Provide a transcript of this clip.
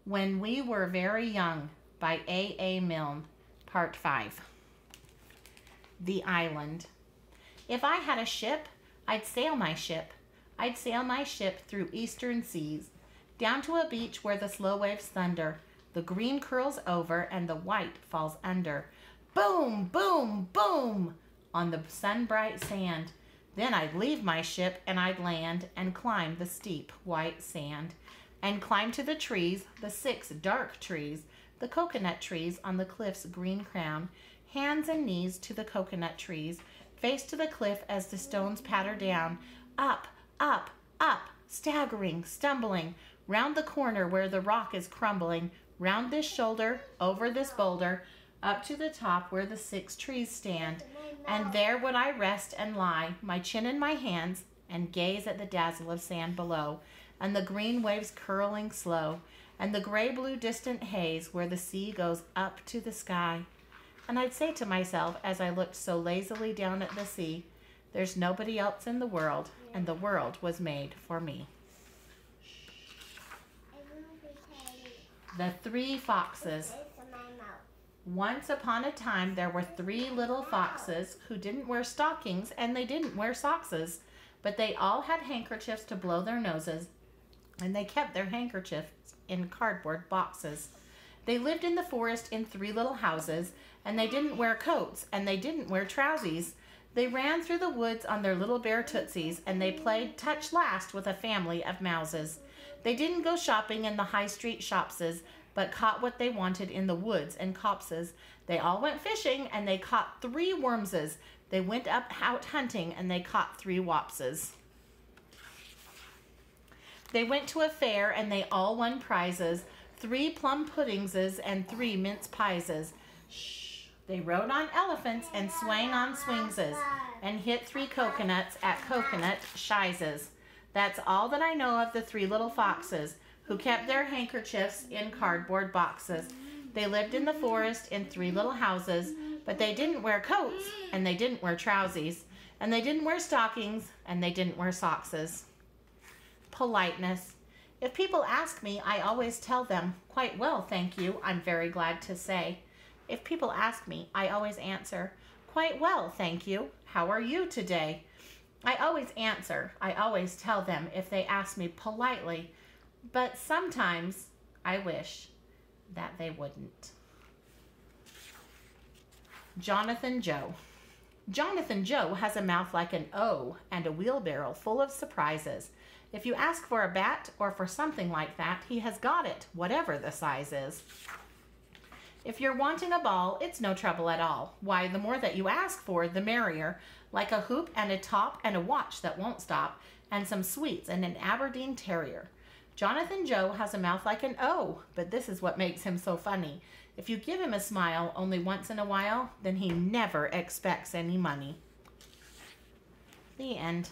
When We Were Very Young by A. Milne, Part 5. The Island. If I had a ship, I'd sail my ship. I'd sail my ship through eastern seas, down to a beach where the slow waves thunder, the green curls over and the white falls under. Boom, boom, boom, on the sun-bright sand. Then I'd leave my ship and I'd land and climb the steep white sand, and climb to the trees, the 6 dark trees, the coconut trees on the cliff's green crown, hands and knees to the coconut trees, face to the cliff as the stones patter down, up, up, up, staggering, stumbling, round the corner where the rock is crumbling, round this shoulder, over this boulder, up to the top where the 6 trees stand. And there would I rest and lie, my chin in my hands, and gaze at the dazzle of sand below, and the green waves curling slow, and the gray-blue distant haze where the sea goes up to the sky. And I'd say to myself as I looked so lazily down at the sea, there's nobody else in the world, and the world was made for me. The 3 Foxes. Once upon a time there were 3 little foxes who didn't wear stockings and they didn't wear sockses, but they all had handkerchiefs to blow their noses, and they kept their handkerchiefs in cardboard boxes. They lived in the forest in 3 little houses, and they didn't wear coats and they didn't wear trousies. They ran through the woods on their little bare tootsies, and they played touch last with a family of mouses. They didn't go shopping in the high street shopses, but caught what they wanted in the woods and copses. They all went fishing, and they caught 3 wormses. They went up out hunting, and they caught 3 wopses. They went to a fair, and they all won prizes, 3 plum puddingses and 3 mince pieses. Shh. They rode on elephants and swang on swingses, and hit 3 coconuts at coconut shizes. That's all that I know of the 3 little foxes, who kept their handkerchiefs in cardboard boxes. They lived in the forest in 3 little houses, but they didn't wear coats, and they didn't wear trousies, and they didn't wear stockings, and they didn't wear sockses. Politeness. If people ask me, I always tell them, "Quite well, thank you, I'm very glad to say." If people ask me, I always answer, "Quite well, thank you, how are you today?" I always answer, I always tell them if they ask me politely, but sometimes I wish that they wouldn't. Jonathan Joe. Jonathan Joe has a mouth like an O and a wheelbarrow full of surprises. If you ask for a bat or for something like that, he has got it, whatever the size is. If you're wanting a ball, it's no trouble at all. Why, the more that you ask for, the merrier. Like a hoop and a top and a watch that won't stop, and some sweets and an Aberdeen Terrier. Jonathan Joe has a mouth like an O, but this is what makes him so funny. If you give him a smile only once in a while, then he never expects any money. The end.